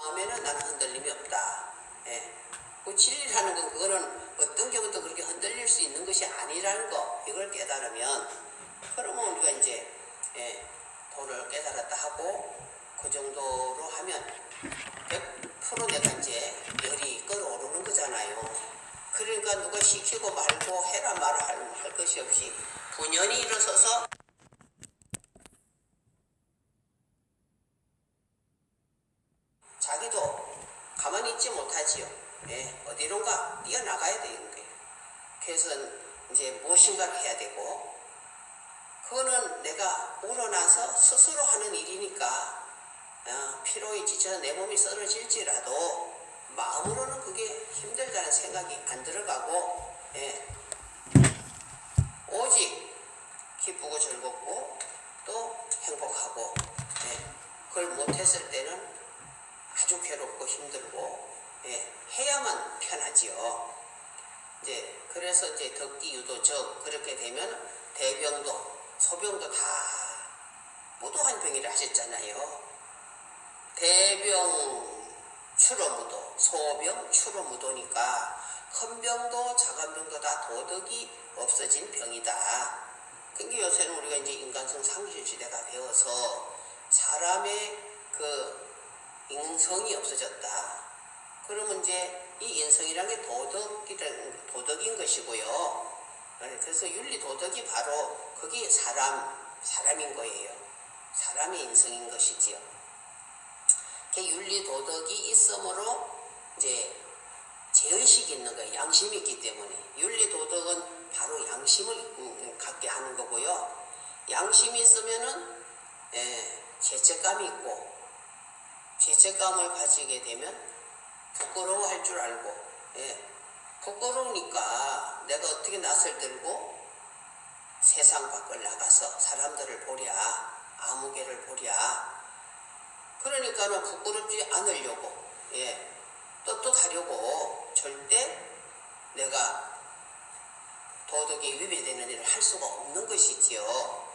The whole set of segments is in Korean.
마음에는 나는 흔들림이 없다. 예. 그 진리라는 건 그거는 어떤 경우도 그렇게 흔들릴 수 있는 것이 아니라는 거, 이걸 깨달으면, 그러면 우리가 이제 도를 깨달았다 하고 그 정도로 하면 100% 내가 이제 열이 끌어오르는 거잖아요. 그러니까 누가 시키고 말고 해라 말아 할 것이 없이 분연히 일어서서 자기도 가만히 있지 못하지요. 어디론가 뛰어나가야 되는 거예요. 그래서 이제 무엇인가를 해야 되고, 그거는 내가 우러나서 스스로 하는 일이니까 피로에 지쳐 내 몸이 쓰러질지라도 마음으로는 그게 힘들다는 생각이 안 들어가고, 오직 기쁘고 즐겁고 또 행복하고, 그걸 못했을 때는 아주 괴롭고 힘들고, 해야만 편하지요. 이제 그래서 이제 덕기 유도적 그렇게 되면 대병도 소병도 다 무도한 병이라 하셨잖아요. 대병 추로무도, 소병 추로무도니까 큰 병도 작은 병도 다 도덕이 없어진 병이다. 그게 요새는 우리가 이제 인간성 상실 시대가 되어서 사람의 그 인성이 없어졌다. 그러면 이제 이 인성이란 게 도덕인 것이고요. 그래서 윤리 도덕이 바로 그게 사람인 거예요. 사람의 인성인 것이지요. 그 윤리 도덕이 있으므로 이제 죄의식이 있는 거예요. 양심이 있기 때문에. 윤리 도덕은 바로 양심을 갖게 하는 거고요. 양심이 있으면은 죄책감이 있고, 죄책감을 가지게 되면 부끄러워할 줄 알고, 부끄러우니까 내가 어떻게 낯을 들고 세상 밖을 나가서 사람들을 보랴, 아무개를 보랴. 그러니까는 부끄럽지 않으려고, 떳떳하려고 절대 내가 도덕에 위배되는 일을 할 수가 없는 것이지요.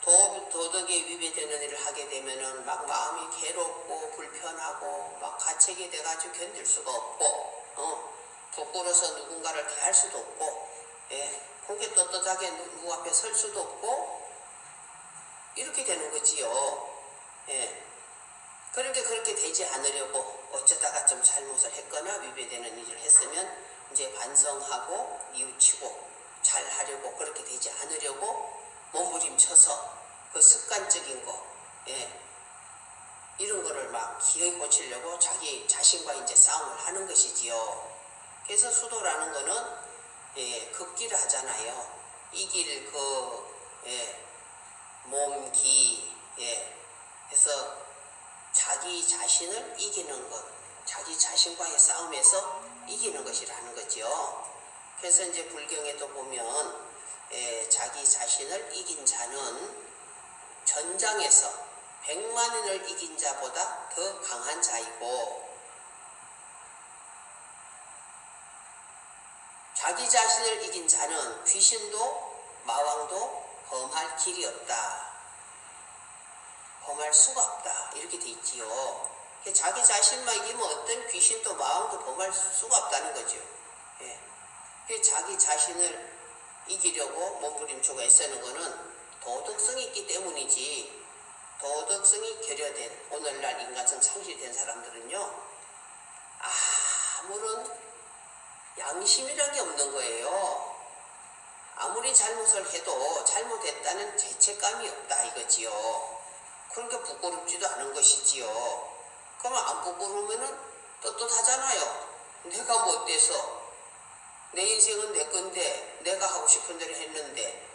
도덕에 위배되는 일을 하게 되면은 막 마음이 괴롭고 불편하고 막 가책이 돼가지고 견딜 수가 없고, 부끄러워서 누군가를 대할 수도 없고, 그렇게 떳떳하게 누구 앞에 설 수도 없고, 이렇게 되는 거지요. 그러니까 그렇게 되지 않으려고 어쩌다가 좀 잘못을 했거나 위배되는 일을 했으면 이제 반성하고 뉘우치고 잘하려고, 그렇게 되지 않으려고 몸부림쳐서 그 습관적인 거, 이런 거를 막 기어이 고치려고 자기 자신과 이제 싸움을 하는 것이지요. 그래서 수도라는 거는 극기를 하잖아요. 이길 몸, 기, 그래서 자기 자신을 이기는 것, 자기 자신과의 싸움에서 이기는 것이라는 거죠. 그래서 이제 불경에도 보면 자기 자신을 이긴 자는 전장에서 100만인을 이긴 자보다 더 강한 자이고, 자기 자신을 이긴 자는 귀신도 마왕도 범할 길이 없다, 범할 수가 없다, 이렇게 돼 있지요. 자기 자신만 이기면 어떤 귀신도 마왕도 범할 수가 없다는 거죠. 자기 자신을 이기려고 몸부림치고 애쓰는 것은 도덕성이 있기 때문이지, 도덕성이 결여된 오늘날 인간성 상실된 사람들은요, 아무런 양심이란 게 없는 거예요. 아무리 잘못을 해도 잘못했다는 죄책감이 없다 이거지요. 그러니까 부끄럽지도 않은 것이지요. 그러면 안 부끄러우면은 떳떳하잖아요. 내가 뭐 어때서, 내 인생은 내 건데 내가 하고 싶은 대로 했는데,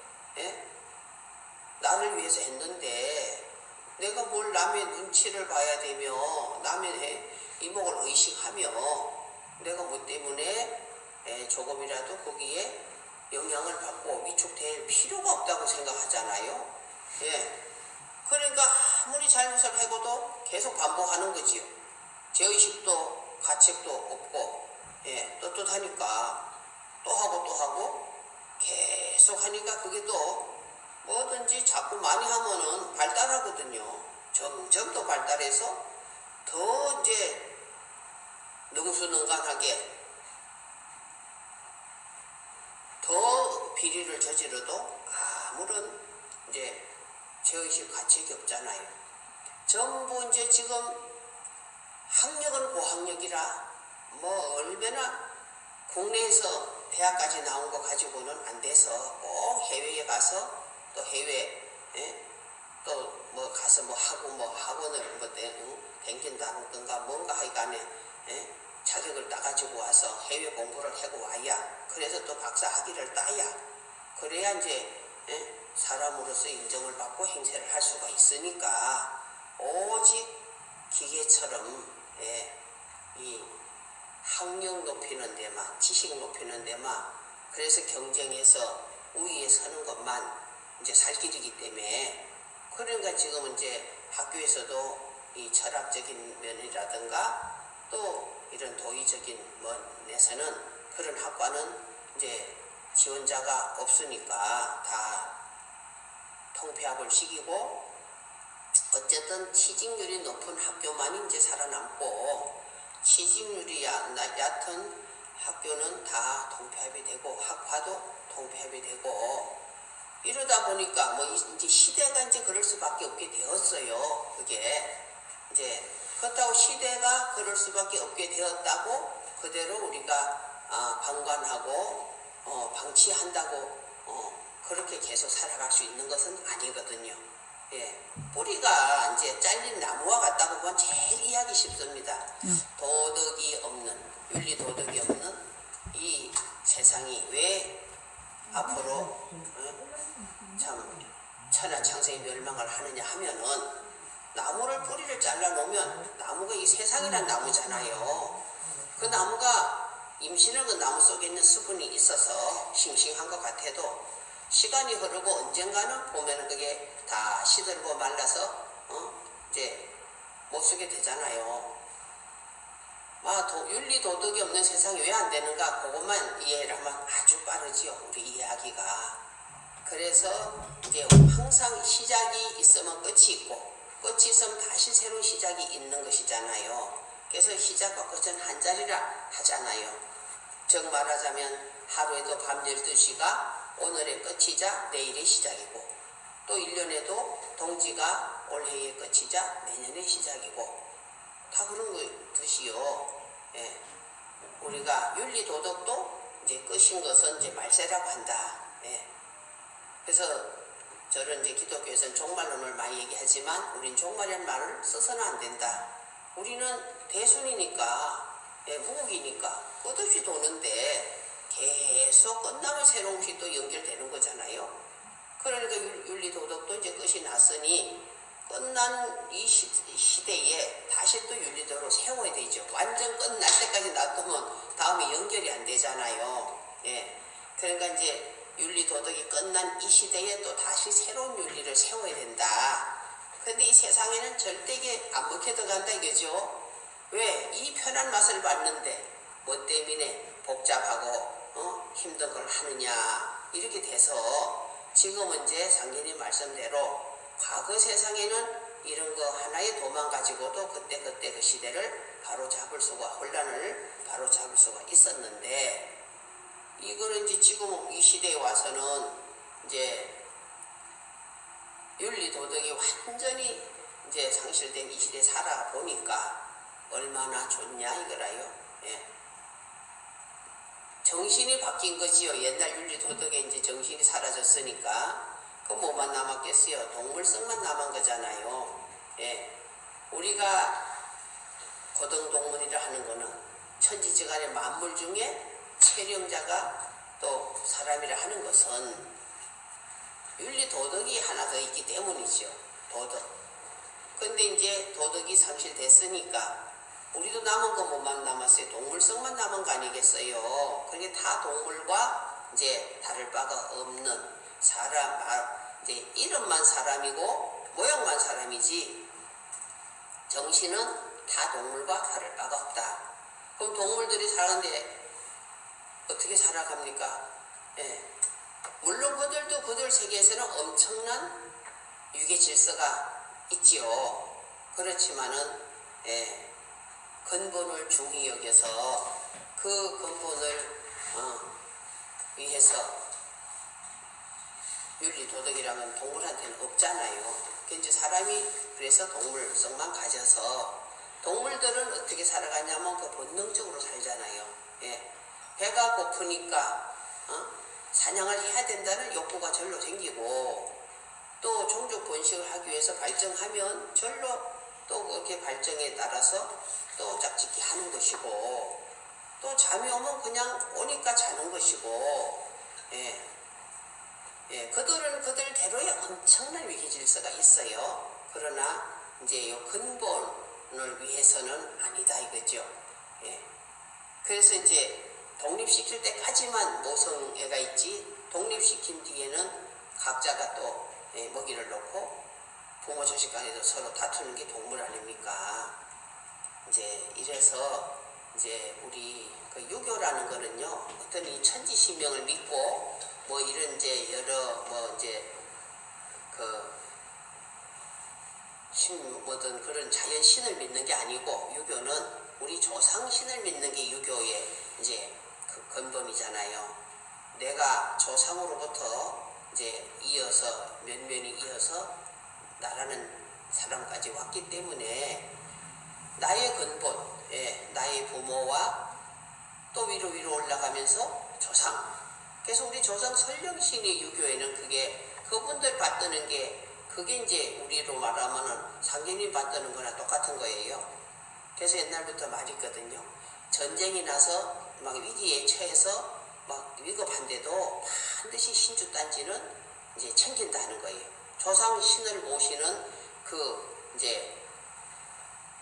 나를 위해서 했는데 내가 뭘 남의 눈치를 봐야 되며 남의 이목을 의식하며 내가 뭐 때문에 조금이라도 거기에 영향을 받고 위축될 필요가 없다고 생각하잖아요. 그러니까 아무리 잘못을 해고도 계속 반복하는 거지요. 죄의식도 가책도 없고, 떳떳하니까 또 하고 계속 하니까 그게 또 뭐든지 자꾸 많이 하면은 발달하거든요. 점점 더 발달해서 더 이제 능수능간하게 더 비리를 저지러도 아무런 이제 죄의식 가책이 없잖아요. 전부 이제 지금 학력은 고학력이라 뭐 얼마나 국내에서 대학까지 나온 거 가지고는 안 돼서 꼭 해외에 가서 또 해외 또 뭐 가서 뭐 하고 뭐 학원을 뭐 댕긴다든가 뭔가 하여간에 자격을 따가지고 와서 해외 공부를 하고 와야 그래서 또 박사 학위를 따야 그래야 이제 사람으로서 인정을 받고 행세를 할 수가 있으니까 오직 기계처럼 이 학력 높이는 데만 지식 높이는 데만 그래서 경쟁에서 우위에 서는 것만 이제 살 길이기 때문에 그러니까 지금은 이제 학교에서도 이 철학적인 면이라든가 또 이런 도의적인 면에서는 그런 학과는 이제 지원자가 없으니까 다 통폐합을 시키고 어쨌든 취직률이 높은 학교만이 이제 살아남고 취직률이 얕은 학교는 다 통폐합이 되고 학과도 통폐합이 되고 이러다 보니까 뭐 이제 시대가 이제 그럴 수밖에 없게 되었어요. 그게 이제 그렇다고 시대가 그럴 수밖에 없게 되었다고 그대로 우리가 방관하고 방치한다고 그렇게 계속 살아갈 수 있는 것은 아니거든요. 뿌리가 이제 잘린 나무와 같다고 보면 제일 이해하기 쉽습니다. 도덕이 없는 윤리 도덕이 없는 이 세상이 왜 앞으로 참 천하창생이 멸망을 하느냐 하면은 나무를 뿌리를 잘라 놓으면 나무가 이 세상이란 나무잖아요. 그 나무가 임신은 그 나무 속에 있는 수분이 있어서 싱싱한 것 같아도 시간이 흐르고 언젠가는 보면은 그게 다 시들고 말라서 이제 못 쓰게 되잖아요. 윤리 도덕이 없는 세상이 왜 안 되는가 그것만 이해를 하면 아주 빠르지요. 우리 이해하기가. 그래서 이제 항상 시작이 있으면 끝이 있고 끝이 있으면 다시 새로운 시작이 있는 것이잖아요. 그래서 시작과 끝은 한 자리라 하잖아요. 즉 말하자면 하루에도 밤 12시가 오늘의 끝이자 내일의 시작이고 또 1년에도 동지가 올해의 끝이자 내년의 시작이고 다 그런 듯이요. 우리가 윤리 도덕도 이제 끝인 것은 이제 말세라고 한다. 그래서 저는 이제 기독교에서는 종말론을 많이 얘기하지만 우린 종말이라는 말을 써서는 안 된다. 우리는 대순이니까 무국이니까 끝없이 도는데 계속 끝나면 새로운 것이 또 연결되는 거잖아요. 그러니까 윤리 도덕도 이제 끝이 났으니 끝난 이 시대에 다시 또 윤리도를 세워야 되죠. 완전 끝날 때까지 놔두면 다음에 연결이 안 되잖아요. 그러니까 이제 윤리 도덕이 끝난 이 시대에 또 다시 새로운 윤리를 세워야 된다. 그런데 이 세상에는 절대 이게 안 먹혀 들어간다 이거죠. 왜? 이 편한 맛을 봤는데 뭐 때문에 복잡하고 힘든 걸 하느냐 이렇게 돼서 지금은 이제 상전이 말씀대로 과거 세상에는 이런 거 하나의 도만 가지고도 그때 그 시대를 바로잡을 수가 혼란을 바로잡을 수가 있었는데 이거는 이제 지금 이 시대에 와서는 이제 윤리 도덕이 완전히 이제 상실된 이 시대에 살아보니까 얼마나 좋냐 이거라요. 정신이 바뀐 거지요. 옛날 윤리 도덕에 이제 정신이 사라졌으니까 그 뭐만 남았겠어요. 동물성만 남은 거잖아요. 우리가 고등동물이라 하는 거는 천지지간의 만물 중에 체령자가 또 사람이라 하는 것은 윤리 도덕이 하나 더 있기 때문이죠. 도덕. 근데 이제 도덕이 상실됐으니까 우리도 남은 거 뭐만 남았어요. 동물성만 남은 거 아니겠어요. 그게 다 동물과 이제 다를 바가 없는 사람, 이제 이름만 사람이고 모양만 사람이지 정신은 다 동물과 다를 바가 없다. 그럼 동물들이 사는데 어떻게 살아갑니까? 물론 그들도 그들 세계에서는 엄청난 유계 질서가 있지요. 그렇지만은 예, 근본을 중히 여겨서 그 근본을 위해서 윤리 도덕이라면 동물한테는 없잖아요. 이제 사람이 그래서 동물성만 가져서 동물들은 어떻게 살아가냐면 그 본능적으로 살잖아요. 예, 배가 고프니까 사냥을 해야 된다는 욕구가 절로 생기고 또 종족 번식을 하기 위해서 발정하면 절로 또 그렇게 발정에 따라서 또 짝짓기 하는 것이고 또 잠이 오면 그냥 오니까 자는 것이고 그들은 그들대로의 엄청난 위기 질서가 있어요. 그러나 이제 이 근본을 위해서는 아니다 이거죠. 그래서 이제 독립시킬 때까지만 모성애가 있지 독립시킨 뒤에는 각자가 또 먹이를 놓고 부모 자식 간에도 서로 다투는 게 동물 아닙니까? 이제 이래서 이제 우리 그 유교라는 거는요 어떤 이 천지신명을 믿고 뭐 이런 이제 여러 뭐 이제 그 뭐든 그런 자연신을 믿는 게 아니고 유교는 우리 조상신을 믿는 게 유교의 이제 그 근본이잖아요. 내가 조상으로부터 이제 이어서 면면이 이어서 나라는 사람까지 왔기 때문에 나의 근본, 나의 부모와 또 위로 올라가면서 조상. 그래서 우리 조상 설령신의 유교에는 그게 그분들 받드는 게 그게 이제 우리로 말하면은 상계님 받드는 거나 똑같은 거예요. 그래서 옛날부터 말이 있거든요. 전쟁이 나서 막 위기에 처해서 막 위급한데도 반드시 신주단지는 이제 챙긴다는 거예요. 조상 신을 모시는 그 이제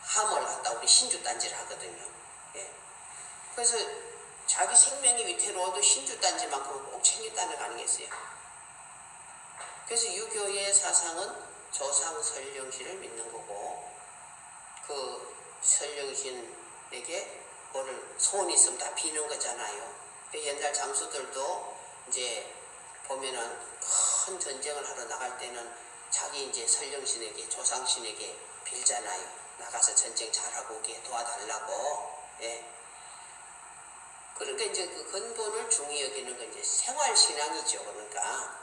함을 갖다 우리 신주단지를 하거든요. 그래서 자기 생명이 위태로워도 신주단지만큼은 꼭 챙긴다는 거 아니겠어요? 그래서 유교의 사상은 조상 설령신을 믿는 거고 그 설령신에게 뭐를 소원이 있으면 다 비는 거잖아요. 옛날 장수들도 이제 보면은 큰 전쟁을 하러 나갈 때는 자기 이제 설령신에게 조상신에게 빌잖아요. 나가서 전쟁 잘하고 오게 도와달라고. 그러니까 이제 그 근본을 중히 여기는 건 이제 생활신앙이죠. 그러니까.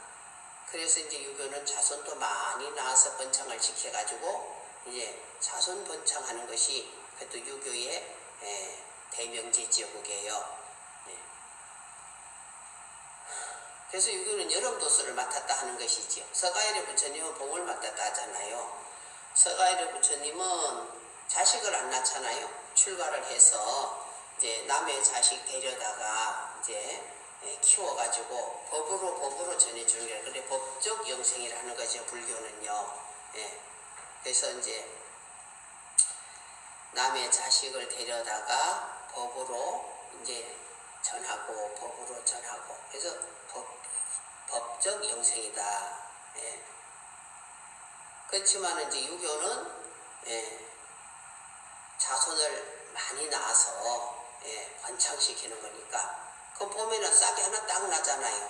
그래서 이제 유교는 자손도 많이 낳아서 번창을 시켜가지고 이제 자손 번창하는 것이 그래도 유교의 대명제지요, 그게요. 그래서 유교는 여름도수를 맡았다 하는 것이지요. 서가일의 부처님은 봄을 맡았다 하잖아요. 서가일의 부처님은 자식을 안 낳잖아요. 출가를 해서 이제 남의 자식 데려다가 이제 키워가지고 법으로 전해주는 게 그래 법적 영생이라는 거죠. 불교는요. 그래서 이제 남의 자식을 데려다가 법으로 이제 전하고 법으로 전하고 그래서 법적 영생이다. 그렇지만 이제 유교는 자손을 많이 낳아서 번창시키는 거니까 그럼 보면은 싹이 하나 딱 나잖아요.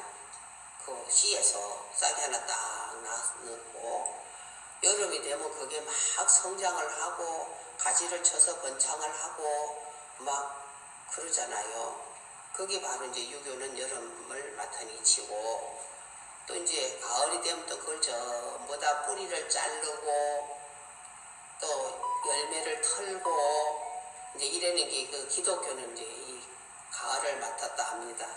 그 씨에서 싹이 하나 딱 나고 여름이 되면 그게 막 성장을 하고 가지를 쳐서 번창을 하고 막 그러잖아요. 그게 바로 이제 유교는 여름을 맡은 이치고 또 이제 가을이 되면 또 그걸 전부 다 뿌리를 자르고 또 열매를 털고 이제 이러는 게 그 기독교는 이제 이 가을을 맡았다 합니다.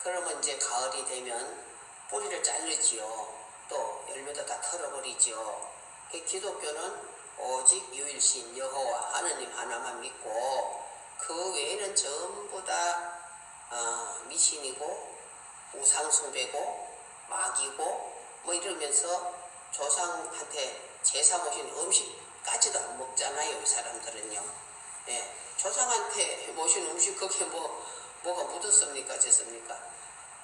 그러면 이제 가을이 되면 뿌리를 자르지요. 또 열매도 다 털어버리지요. 기독교는 오직 유일신 여호와 하느님 하나만 믿고 그 외에는 전부 다 미신이고 우상숭배고 마귀고 뭐 이러면서 조상한테 제사 모신 음식까지도 안 먹잖아요. 이 사람들은요. 조상한테 모신 음식 그게 뭐가 묻었습니까? 졌습니까?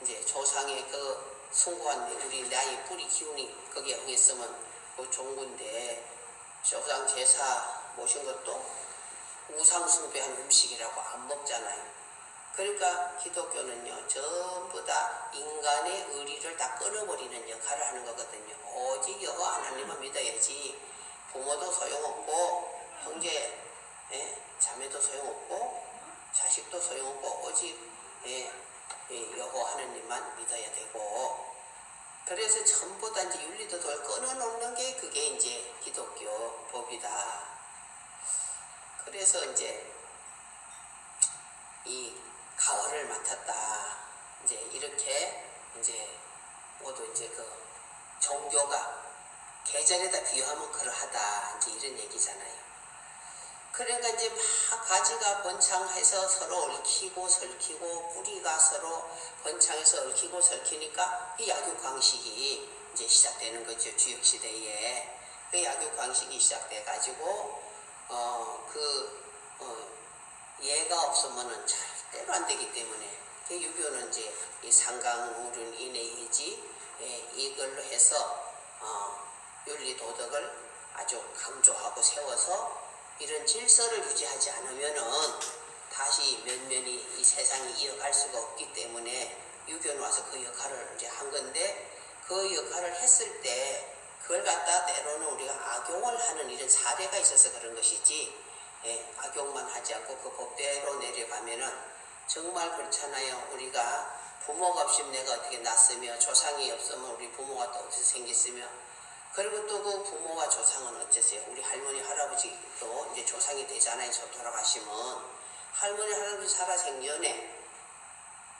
이제 조상의 그 숭고한 우리 나의 뿌리 기운이 거기에 응했으면 그 좋은 건데 조상 제사 모신 것도 우상숭배한 음식이라고 안 먹잖아요. 그러니까 기독교는요 전부 다 인간의 의리를 다 끊어버리는 역할을 하는 거거든요. 오직 여호와 하나님만 믿어야지 부모도 소용없고 형제, 자매도 소용없고 자식도 소용없고 오직 여호와 하느님만 믿어야 되고, 그래서 전부 다 이제 윤리도덕을 끊어놓는 게 그게 이제 기독교 법이다. 그래서 이제 이 가을을 맡았다. 이제 이렇게 이제 모두 이제 그 종교가 계절에다 비유하면 그러하다. 이제 이런 얘기잖아요. 그러니까 이제 막 가지가 번창해서 서로 얽히고 설키고 뿌리가 서로 번창해서 얽히고 설키니까 이 약육강식이 이제 시작되는 거죠. 주역시대에. 그 약육강식이 시작돼가지고 얘가 없으면은 절대로 안 되기 때문에 그 유교는 이제 이 상강우륜 인해예지 이걸로 해서 윤리 도덕을 아주 강조하고 세워서 이런 질서를 유지하지 않으면은 다시 면면이 이 세상이 이어갈 수가 없기 때문에 유교는 와서 그 역할을 이제 한 건데, 그 역할을 했을 때 그걸 갖다 때로는 우리가 악용을 하는 이런 사례가 있어서 그런 것이지, 악용만 하지 않고 그 법대로 내려가면은 정말 그렇잖아요. 우리가 부모가 없으면 내가 어떻게 났으며, 조상이 없으면 우리 부모가 또 어디서 생겼으며, 그리고 또 그 부모와 조상은 어째서요? 우리 할머니 할아버지도 이제 조상이 되잖아요. 저 돌아가시면 할머니 할아버지 살아생전에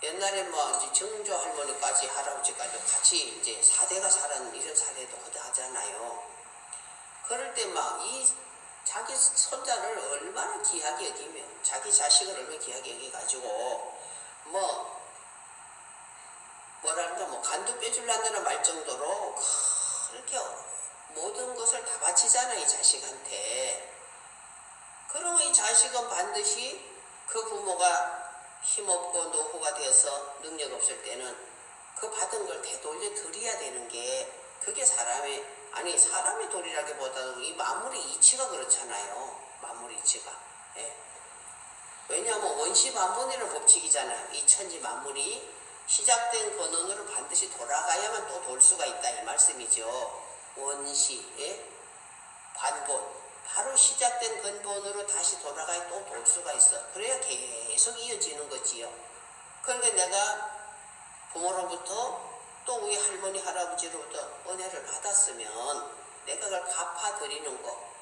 옛날에 뭐 이제 증조 할머니까지 할아버지까지 같이 이제 사대가 살았는 이런 사례도 허다하잖아요. 그럴 때 막 이 자기 손자를 얼마나 귀하게 여기며 자기 자식을 얼마나 귀하게 여기가지고 뭐랄까 간도 빼줄란다는 말 정도로 그렇게 모든 것을 다 바치잖아요. 이 자식한테. 그러면 이 자식은 반드시 그 부모가 힘없고 노후가 되어서 능력 없을 때는 그 받은 걸 되돌려 드려야 되는 게, 그게 사람의 도리라기보다는 이 만물의 이치가 그렇잖아요. 만물의 이치가. 왜냐하면 원시만본이라는 법칙이잖아요. 이 천지 만물이 시작된 근원으로 반드시 돌아가야만 또 돌 수가 있다 이 말씀이죠. 원시, 반본, 바로 시작된 근본으로 다시 돌아가야 또 돌 수가 있어. 그래야 계속 이어지는 거지요. 그러니까 내가 부모로부터 또 우리 할머니 할아버지로부터 은혜를 받았으면 내가 그걸 갚아드리는 거,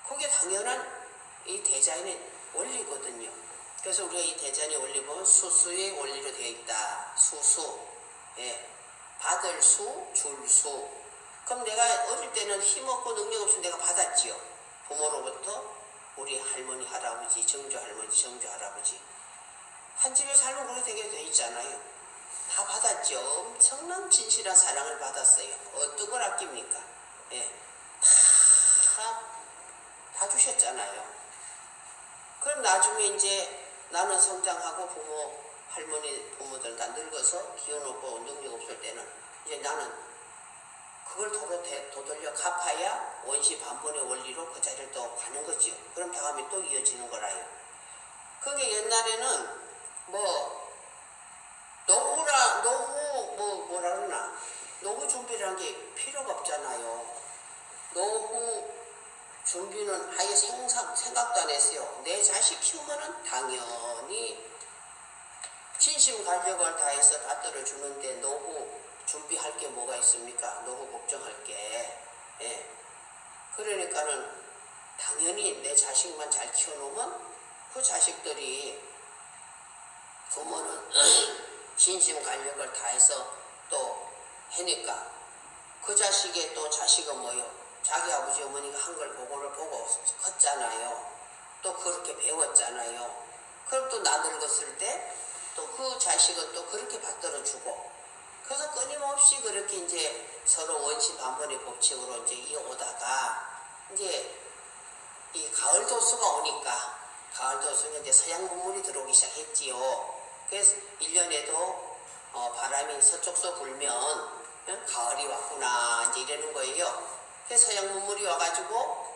그게 당연한 이 대자연의 원리거든요. 그래서 우리가 이 대자연의 원리 보면 수수의 원리로 되어 있다. 수수, 받을 수, 줄 수. 그럼 내가 어릴 때는 힘없고 능력 없으면 내가 받았지요. 부모로부터 우리 할머니 할아버지, 정조 할머니, 정조 할아버지. 한 집에 살면 그렇게 되게 돼 있잖아요. 다 받았죠. 엄청난 진실한 사랑을 받았어요. 어떤 걸 아낍니까? 다 주셨잖아요. 그럼 나중에 이제 나는 성장하고 부모, 할머니, 부모들 다 늙어서 기운 없고 능력 없을 때는 이제 나는 그걸 도돌려 갚아야 원시 반본의 원리로 그 자리를 또 가는 거지요. 그럼 다음에 또 이어지는 거라요. 그게 옛날에는 노후 준비라는 게 필요가 없잖아요. 노후 준비는 아예 생각도 안 했어요. 내 자식 키우면은 당연히 진심간력을 다해서 받들어 주는데 노후 준비할 게 뭐가 있습니까? 노후 걱정할 게. 그러니까는 당연히 내 자식만 잘 키워놓으면 그 자식들이 부모는 진심간력을 다해서 또 하니까 그 자식의 또 자식은 자기 아버지 어머니가 한 걸 보고 컸잖아요. 또 그렇게 배웠잖아요. 그럼 또 나 늙었을 때 또 그 자식은 또 그렇게 받들어주고, 그래서 끊임없이 그렇게 이제 서로 원시 반본의 법칙으로 이제 이어오다가 이제 이 가을 도수가 오니까, 가을 도수는 이제 서양 문물이 들어오기 시작했지요. 그래서 1년에도 바람이 서쪽서 불면 가을이 왔구나 이제 이러는 거예요. 그래서 서양 문물이 와가지고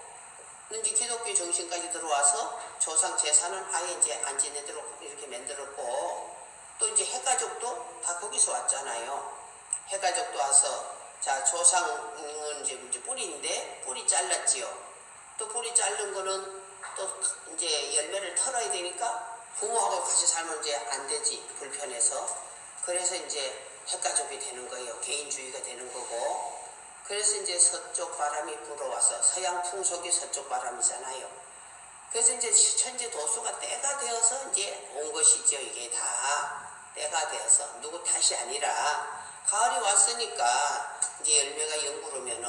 이제 기독교 정신까지 들어와서 조상 제사는 아예 이제 안 지내도록 이렇게 만들었고, 또 이제 해가족도 다 거기서 왔잖아요. 해가족도 와서, 자, 조상은 이제 뿌리인데 뿌리 잘랐지요. 또 뿌리 자른 거는 또 이제 열매를 털어야 되니까 부모하고 같이 살면 이제 안 되지, 불편해서. 그래서 이제 핵가족이 되는 거예요. 개인주의가 되는 거고. 그래서 이제 서쪽 바람이 불어와서, 서양 풍속이 서쪽 바람이잖아요. 그래서 이제 천지 도수가 때가 되어서 이제 온 것이죠. 이게 다 때가 되어서 누구 탓이 아니라 가을이 왔으니까 이제 열매가 연구르면은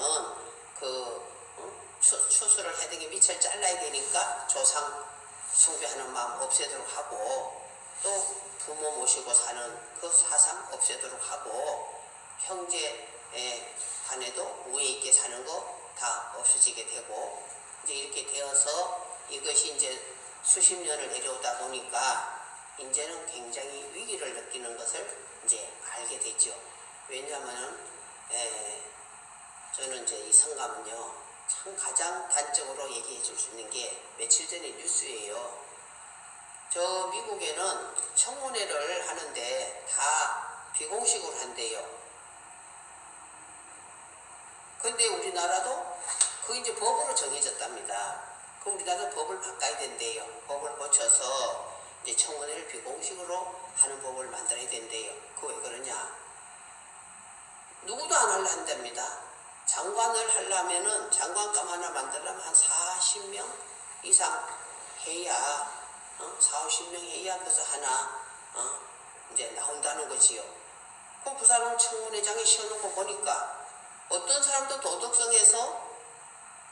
추수를 해등에 밑을 잘라야 되니까 조상 숭배하는 마음 없애도록 하고, 또 부모 모시고 사는 그 사상 없애도록 하고, 형제 간에도 우애 있게 사는 거 다 없어지게 되고, 이제 이렇게 되어서 이것이 이제 수십 년을 내려오다 보니까 이제는 굉장히 위기를 느끼는 것을 이제 알게 되죠. 왜냐하면 저는 이제 이 성감은요, 참 가장 단적으로 얘기해 줄 수 있는 게 며칠 전에 뉴스예요. 저 미국에는 청문회를 하는데 다 비공식으로 한대요. 근데 우리나라도 그 이제 법으로 정해졌답니다. 그 우리나라도 법을 바꿔야 된대요. 법을 고쳐서 이제 청문회를 비공식으로 하는 법을 만들어야 된대요. 그 왜 그러냐? 누구도 안 하려 한답니다. 장관을 하려면은, 장관감 하나 만들려면 한 40명 이상 해야, 40명 해야 그래서 하나, 이제 나온다는 거지요. 그럼 그 사람 청문회장에 씌워놓고 보니까 어떤 사람도 도덕성에서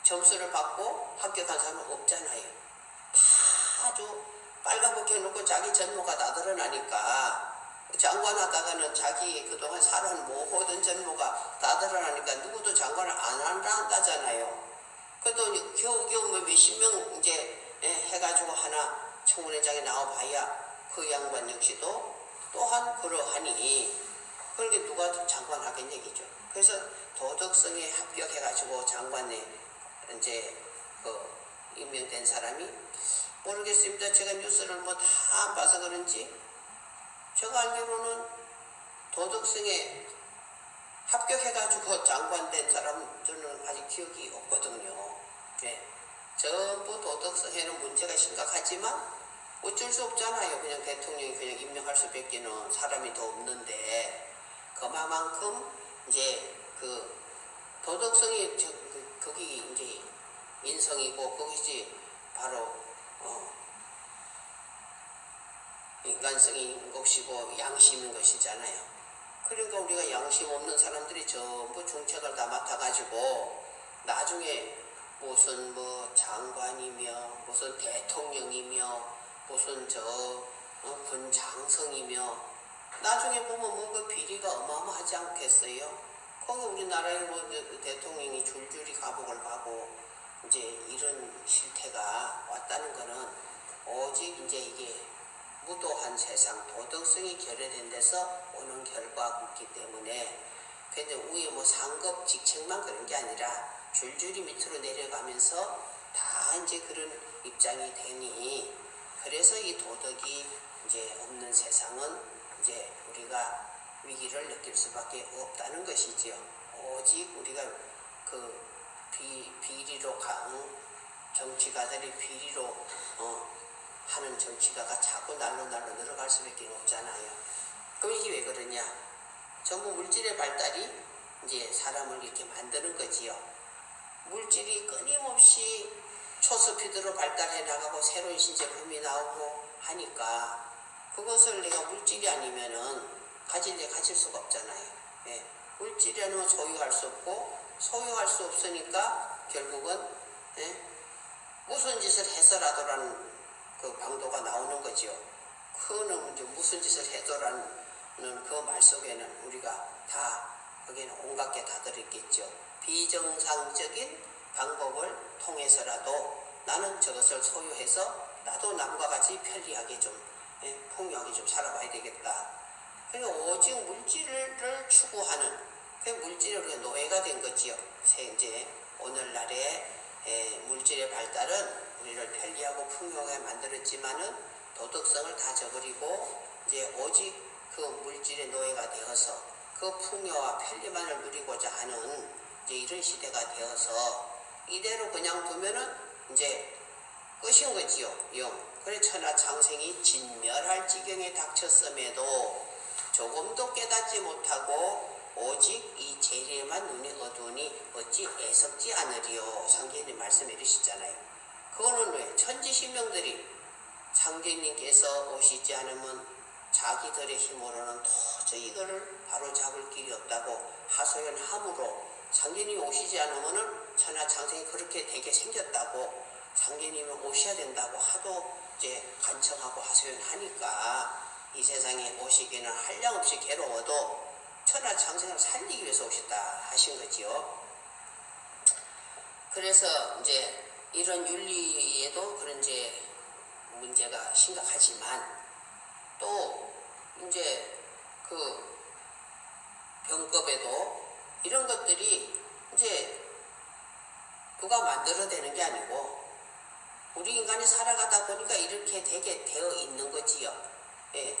점수를 받고 합격한 사람은 없잖아요. 다 아주 빨갛게 해놓고 자기 전모가 다 드러나니까, 장관하다가는 자기 그동안 살아온 모든 전모가 다 드러나니까 누구도 장관을 안 한다잖아요. 그래도 겨우겨우 몇십 명 이제 해가지고 하나 청문회장에 나와봐야 그 양반 역시도 또한 그러하니, 그렇게 누가 장관 하겠냐 얘기죠. 그래서 도덕성에 합격해가지고 장관에 이제 임명된 사람이, 모르겠습니다. 제가 뉴스를 뭐 다 안 봐서 그런지 제가 알기로는 도덕성에 합격해가지고 장관 된 사람 저는 아직 기억이 없거든요. 전부 도덕성에는 문제가 심각하지만 어쩔 수 없잖아요. 그냥 대통령이 그냥 임명할 수밖에는 사람이 더 없는데, 그만큼 이제 그 도덕성이 거기 이제 인성이고, 거기지 바로 인간성인 것이고 양심인 것이잖아요. 그러니까 우리가 양심 없는 사람들이 전부 중책을 다 맡아가지고 나중에 무슨 뭐 장관이며 무슨 대통령이며 무슨 군 장성이며 나중에 보면 뭐 그 비리가 어마어마하지 않겠어요? 거기 우리나라에 뭐 대통령이 줄줄이 감옥을 가고 이제 이런 실태가 왔다는 거는 오직 이제 이게 무도한 세상, 도덕성이 결여된 데서 오는 결과이기 때문에, 근데 위에 뭐 상급 직책만 그런 게 아니라 줄줄이 밑으로 내려가면서 다 이제 그런 입장이 되니, 그래서 이 도덕이 이제 없는 세상은 이제 우리가 위기를 느낄 수밖에 없다는 것이지요. 오직 우리가 그 비리로 정치가들이 비리로 하는 정치가가 자꾸 날로 늘어갈 수밖에 없잖아요. 그럼 이게 왜 그러냐? 전부 물질의 발달이 이제 사람을 이렇게 만드는 거지요. 물질이 끊임없이 초스피드로 발달해 나가고 새로운 신제품이 나오고 하니까 그것을 내가 물질이 아니면은 가질 수가 없잖아요. 물질이라는 건 소유할 수 없고, 소유할 수 없으니까 결국은 무슨 짓을 해서라도라는 그 방도가 나오는 거죠. 그는 이제 무슨 짓을 해도라는 그 말 속에는 우리가 다 거기에는 온갖 게 다 들어있겠죠. 비정상적인 방법을 통해서라도 나는 저것을 소유해서 나도 남과 같이 편리하게 좀 풍요하게 좀 살아봐야 되겠다. 그러니까 오직 물질을 추구하는 그 물질이 우리가 노예가 된 거지요. 이제 오늘날의 물질의 발달은 우리를 편리하고 풍요하게 만들었지만은 도덕성을 다 저버리고 이제 오직 그 물질의 노예가 되어서 그 풍요와 편리만을 누리고자 하는 이제 이런 시대가 되어서 이대로 그냥 두면은 이제 끝인 거지요. 영. 그래 천하창생이 진멸할 지경에 닥쳤음에도 조금도 깨닫지 못하고 오직 이 재리에만 눈이 어두우니 어찌 애석지 않으리요. 상제님 말씀해 주시잖아요. 그거는 왜? 천지신명들이 상제님께서 오시지 않으면 자기들의 힘으로는 도저히 이거를 바로잡을 길이 없다고 하소연함으로 상제님이 오시지 않으면은 천하창생이 그렇게 되게 생겼다고 상제님이 오셔야 된다고 하도 이제 간청하고 하소연하니까 이 세상에 오시기는 한량없이 괴로워도 천하창생을 살리기 위해서 오셨다 하신 거지요. 그래서 이제 이런 윤리에도 그런 이제 문제가 심각하지만 또 이제 그 병법에도 이런 것들이 이제 누가 만들어내는 게 아니고 우리 인간이 살아가다 보니까 이렇게 되게 되어 있는 거지요. 예.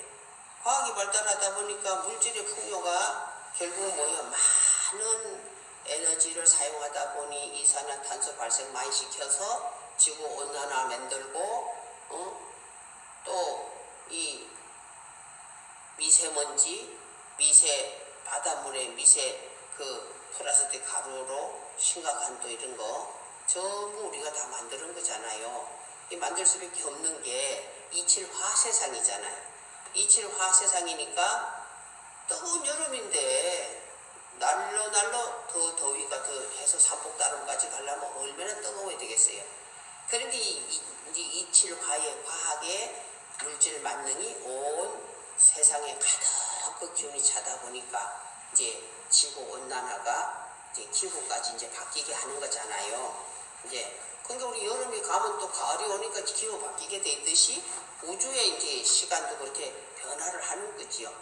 과학이 발달하다 보니까 물질의 풍요가 결국 뭐예요? 많은 에너지를 사용하다 보니 이산화탄소 발생 많이 시켜서 지구 온난화 만들고 또 이 미세먼지, 미세 바닷물의 미세 그 플라스틱 가루로 심각한 또 이런 거 전부 우리가 다 만드는 거잖아요. 이 만들 수밖에 없는 게 이칠화 세상이잖아요. 이칠화 세상이니까 뜨거운 여름인데 날로 더 더위가 더 해서 삼복다름까지 가려면 얼마나 뜨거워야 되겠어요. 그런데 이 이칠화의 과학의 물질 만능이 온 세상에 가득 그 기운이 차다 보니까 이제 지구 온난화가 이제 기후까지 이제 바뀌게 하는 거잖아요. 이제 그러니까 우리 여름이 가면 또 가을이 오니까 기후 바뀌게 돼 있듯이 우주의 이제 시간도 그렇게 변화를 하는 거지요.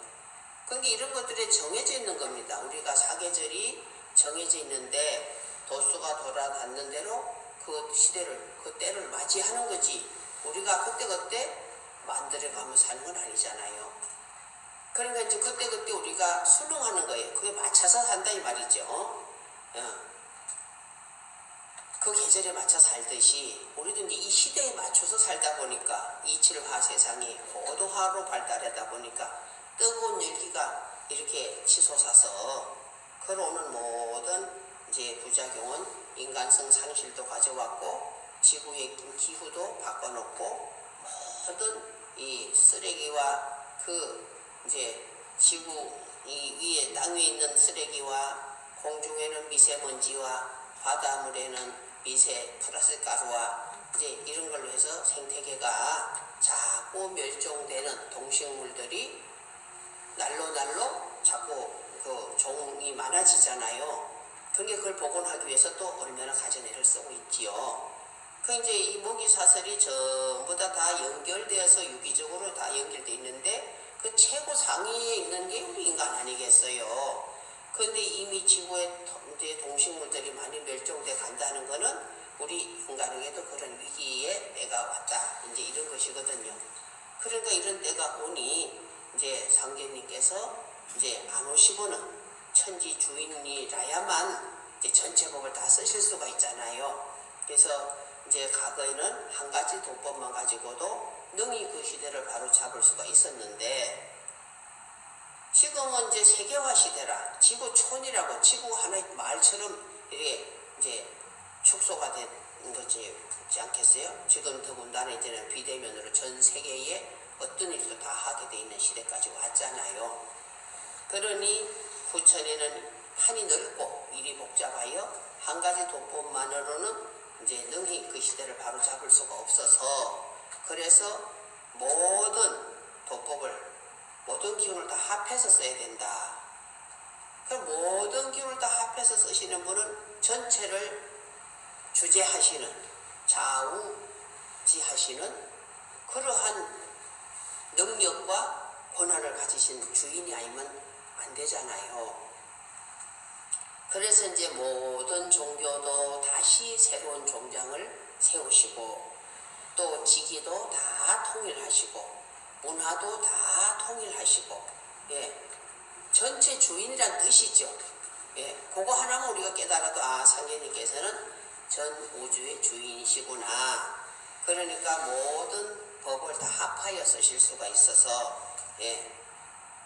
그러니까 이런 것들에 정해져 있는 겁니다. 우리가 사계절이 정해져 있는데 도수가 돌아가는 대로 그 시대를 그 때를 맞이하는 거지. 우리가 그때 만들어가며 사는 건 아니잖아요. 그러니까 이제 그때 우리가 순응하는 거예요. 그게 맞춰서 산다 이 말이죠. 그 계절에 맞춰 살듯이 우리도 이제 이 시대에 맞춰서 살다 보니까 이칠화 세상이 고도화로 발달하다 보니까 뜨거운 열기가 이렇게 치솟아서 걸어오는 모든 이제 부작용은 인간성 상실도 가져왔고 지구의 기후도 바꿔놓고 모든 이 쓰레기와 그 이제 지구 이 위에 땅 위에 있는 쓰레기와 공중에는 미세먼지와 바닷물에는 미세 플라스틱 가루와 이제 이런 걸로 해서 생태계가 자꾸 멸종되는 동식물들이 날로 자꾸 그 종이 많아지잖아요. 그러니까 그걸 복원하기 위해서 또 얼마나 가전애를 쓰고 있지요. 그 이제 이 모기사슬이 전부 다 연결되어서 유기적으로 다 연결되어 있는데 그 최고 상위에 있는 게 우리 인간 아니겠어요. 그런데 이미 지구에 이제 동식물들이 많이 멸종돼 간다는 거는 우리 인간에게도 그런 위기에 때가 왔다. 이제 이런 것이거든요. 그러니까 이런 때가 오니 이제 상제님께서 이제 안 오시고는 천지 주인이라야만 이제 전체 법을 다 쓰실 수가 있잖아요. 그래서 이제 과거에는 한 가지 도법만 가지고도 능히 그 시대를 바로 잡을 수가 있었는데 지금은 이제 세계화 시대라 지구촌이라고 지구 하나의 마을처럼 이렇게 이제 축소가 된 거지 않겠어요? 지금 더군다나 이제는 비대면으로 전 세계에 어떤 일도 다 하게 돼 있는 시대까지 왔잖아요. 그러니 후천에는 판이 넓고 일이 복잡하여 한 가지 도법만으로는 이제 능히 그 시대를 바로 잡을 수가 없어서 그래서 모든 도법을 모든 기운을 다 합해서 써야 된다. 그 모든 기운을 다 합해서 쓰시는 분은 전체를 주재하시는 좌우지하시는 그러한 능력과 권한을 가지신 주인이 아니면 안 되잖아요. 그래서 이제 모든 종교도 다시 새로운 종장을 세우시고 또 지기도 다 통일하시고 문화도 다 통일하시고 전체 주인이란 뜻이죠. 그거 하나만 우리가 깨달아도 상제님께서는 전 우주의 주인이시구나. 그러니까 모든 법을 다 합하여 쓰실 수가 있어서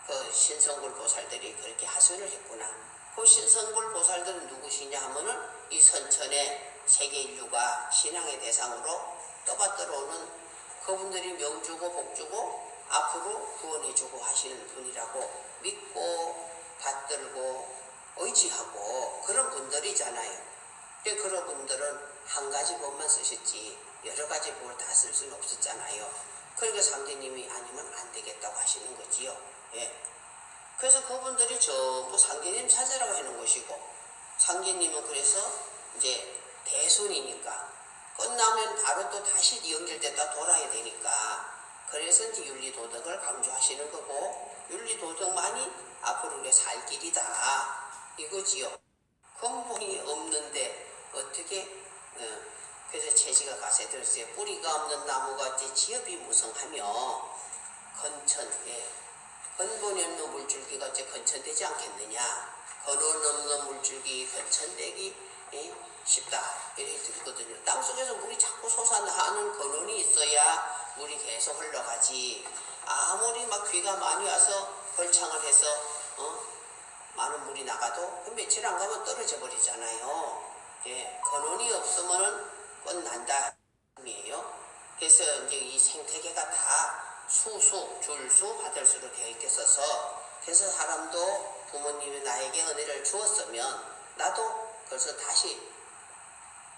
그 신성불 보살들이 그렇게 하소연을 했구나. 그 신성불 보살들은 누구시냐 하면은 이 선천의 세계 인류가 신앙의 대상으로 떠받들어오는 그분들이 명주고 복주고 앞으로 구원해주고 하시는 분이라고 믿고 받들고 의지하고 그런 분들이잖아요. 근데 그런 분들은 한 가지 법만 쓰셨지 여러 가지 법을 다 쓸 수는 없었잖아요. 그러니까 상제님이 아니면 안 되겠다고 하시는 거지요. 그래서 그분들이 전부 상제님 찾으라고 하는 것이고, 상제님은 그래서 이제 대손이니까 끝나면 바로 또 다시 연결됐다 돌아야 되니까, 그래서 이제 윤리도덕을 강조하시는 거고, 윤리도덕만이 앞으로 우리가 살 길이다 이거지요. 근본이 없는데 어떻게 그래서 채지가 가사에 들었어요. 뿌리가 없는 나무같이 지엽이 무성하며 근본이 없는 물줄기가 어째 건천되지 않겠느냐. 근원 없는 물줄기 건천되기 쉽다 이렇게 들거든요. 땅속에서 물이 자꾸 솟아나는 근원이 있어야 물이 계속 흘러가지. 아무리 막 비가 많이 와서 걸창을 해서 많은 물이 나가도 그 며칠 안 가면 떨어져 버리잖아요. 근원이 없으면 끝난다 이에요. 그래서 이제 이 생태계가 다 수수, 줄수, 받을수로 되어 있겠어서, 그래서 사람도 부모님이 나에게 은혜를 주었으면 나도 그래서 다시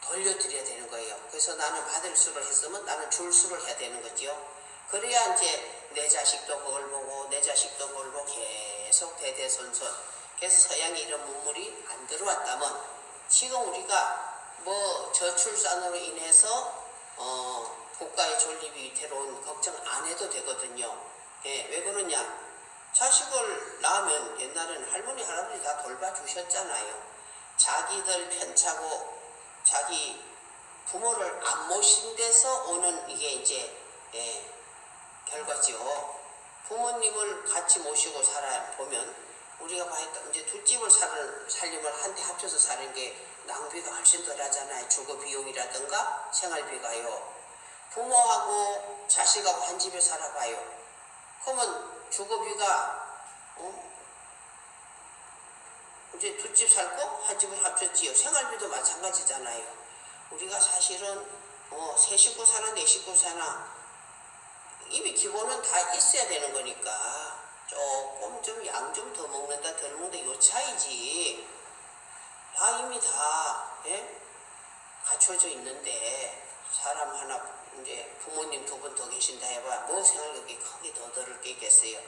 돌려드려야 되는 거예요. 그래서 나는 받을 수를 했으면 나는 줄 수를 해야 되는 거죠. 그래야 이제 내 자식도 그걸 보고 내 자식도 그걸 보고 계속 대대손손. 그래서 서양에 이런 문물이 안 들어왔다면 지금 우리가 뭐 저출산으로 인해서 국가의 존립이 위태로운 걱정 안 해도 되거든요. 왜 그러냐? 자식을 낳으면 옛날에는 할머니 할아버지 다 돌봐주셨잖아요. 자기들 편차고 자기 부모를 안 모신 데서 오는 이게 이제 결과지요. 부모님을 같이 모시고 살아보면 우리가 봐했던 이제 두 집을 살림을 한데 합쳐서 사는 게 낭비가 훨씬 덜 하잖아요. 주거 비용이라든가 생활비가요. 부모하고 자식하고 한 집에 살아봐요. 그러면 주거비가 이제 두 집 살 거 한 집을 합쳤지요. 생활비도 마찬가지잖아요. 우리가 사실은 세 식구 사나 네 식구 사나 이미 기본은 다 있어야 되는 거니까 조금 좀 양 좀 더 먹는다 덜 먹는다 요 차이지. 다 이미 다 갖춰져 있는데 사람 하나 이제 부모님 두 분 더 계신다 해봐 뭐 생활력이 크게 더 들을 게 있겠어요.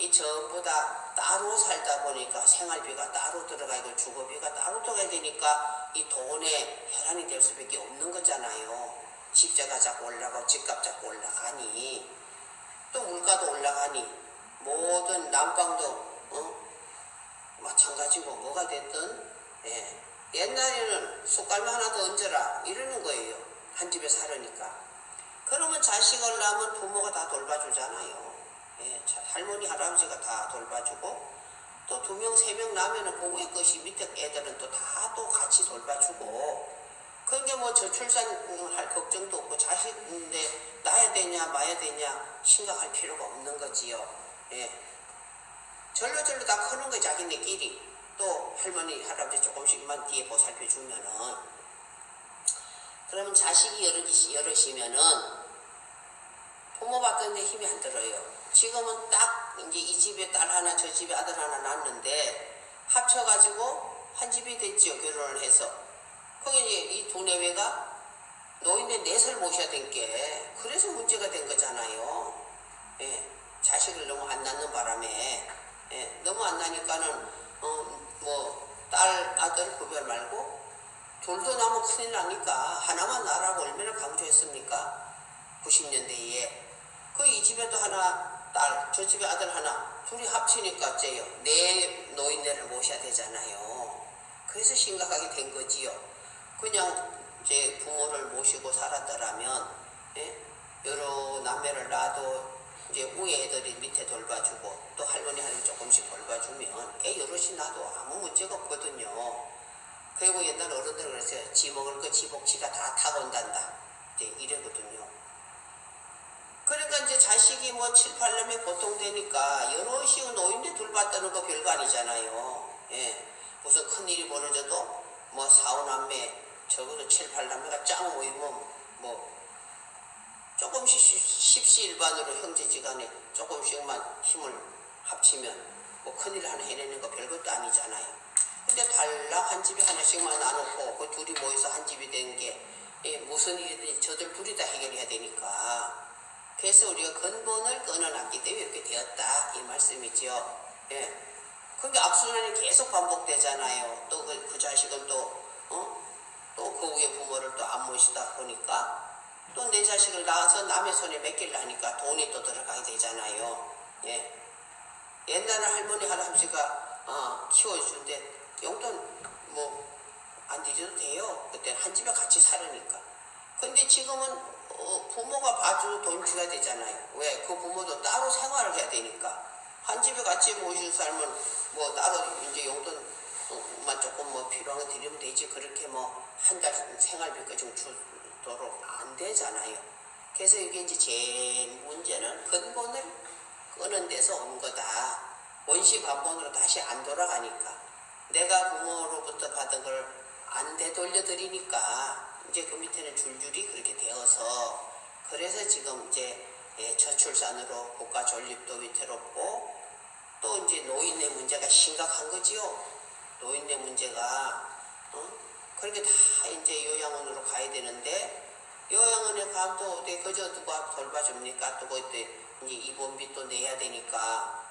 이 전부 다 따로 살다 보니까 생활비가 따로 들어가고 주거비가 따로 들어가야 되니까 이 돈에 혈안이 될 수밖에 없는 거잖아요. 집자가 자꾸 올라가고 집값 자꾸 올라가니 또 물가도 올라가니 모든 난방도 마찬가지고 뭐가 됐든 옛날에는 숟갈만 하나 더 얹어라 이러는 거예요. 한 집에 살으니까. 그러면 자식을 낳으면 부모가 다 돌봐주잖아요. 할머니 할아버지가 다 돌봐주고 또 2명 3명 낳으면 그거의 것이 밑에 애들은 또 다 또 같이 돌봐주고 그게 뭐 저출산할 걱정도 없고 자식인데 낳아야 되냐 마야 되냐 심각할 필요가 없는 거지요. 절로 다 크는 거 자기네끼리. 또 할머니 할아버지 조금씩만 뒤에 보살펴주면은 그러면 자식이 여럿이면은 부모 받던데 힘이 안 들어요. 지금은 딱 이제 이 집에 딸 하나 저 집에 아들 하나 낳았는데 합쳐가지고 한 집이 됐지요. 결혼을 해서. 거기 이제 이 두 내외가 노인네 넷을 모셔야 된 게 그래서 문제가 된 거잖아요. 자식을 너무 안 낳는 바람에 너무 안 나니까는 뭐 딸 아들 구별 말고 둘도 나면 큰일 나니까 하나만 낳으라고 얼마나 강조했습니까? 90년대에 그 이 집에도 하나 딸 저 집에 아들 하나 둘이 합치니까 어째요? 네 노인네를 모셔야 되잖아요. 그래서 심각하게 된 거지요. 그냥 이제 부모를 모시고 살았더라면 여러 남매를 낳아도 이제 위에 애들이 밑에 돌봐주고 또 할머니 조금씩 돌봐주면 애 여럿이 낳아도 아무 문제가 없거든요. 그리고 옛날 어른들은 그랬어요. 지 먹을 거 지복 지가 다 타고 온단다. 이래거든요. 그러니까 이제 자식이 뭐 7, 8년에 보통 되니까 여럿이 노인네 둘 봤다는 거 별거 아니잖아요. 예. 무슨 큰일이 벌어져도 뭐 4, 5남매 적어도 7, 8남매가 짱 모이면 뭐 조금씩 십시일반으로 형제지간에 조금씩만 힘을 합치면 뭐 큰일 하나 해내는 거 별것도 아니잖아요. 근데 달랑 한 집에 하나씩만 나놓고 그 둘이 모여서 한 집이 된 게 무슨 일이든지 저들 둘이 다 해결해야 되니까. 그래서 우리가 근본을 끊어놨기 때문에 이렇게 되었다 이 말씀이죠. 예. 그게 악순환이 계속 반복되잖아요. 또 그 자식은 또 그 위에 부모를 또 안 모시다 보니까 또 내 자식을 낳아서 남의 손에 맡기려니까 돈이 또 들어가야 되잖아요. 예. 옛날에 할머니 할아버지가 키워주는데 용돈 뭐 안 드려도 돼요. 그때는 한 집에 같이 살으니까. 근데 지금은 부모가 봐주고 돈 줘야 되잖아요. 왜? 그 부모도 따로 생활을 해야 되니까. 한 집에 같이 모시고 살면 뭐 따로 이제 용돈만 조금 뭐 필요한 거 드리면 되지. 그렇게 뭐 한 달 생활비까지 주도록 안 되잖아요. 그래서 이게 이제 제일 문제는 근본을 끄는 데서 온 거다. 원시 반본으로 다시 안 돌아가니까. 내가 부모로부터 받은 걸 안 되돌려드리니까 이제 그 밑에는 줄줄이 그렇게 되어서 그래서 지금 이제 저출산으로 국가 존립도 위태롭고 또 이제 노인네 문제가 심각한 거지요. 노인네 문제가 그렇게 다 이제 요양원으로 가야 되는데 요양원에 가면 또 어디 그저 누가 돌봐줍니까? 또 그때 이제 입원비 또 내야 되니까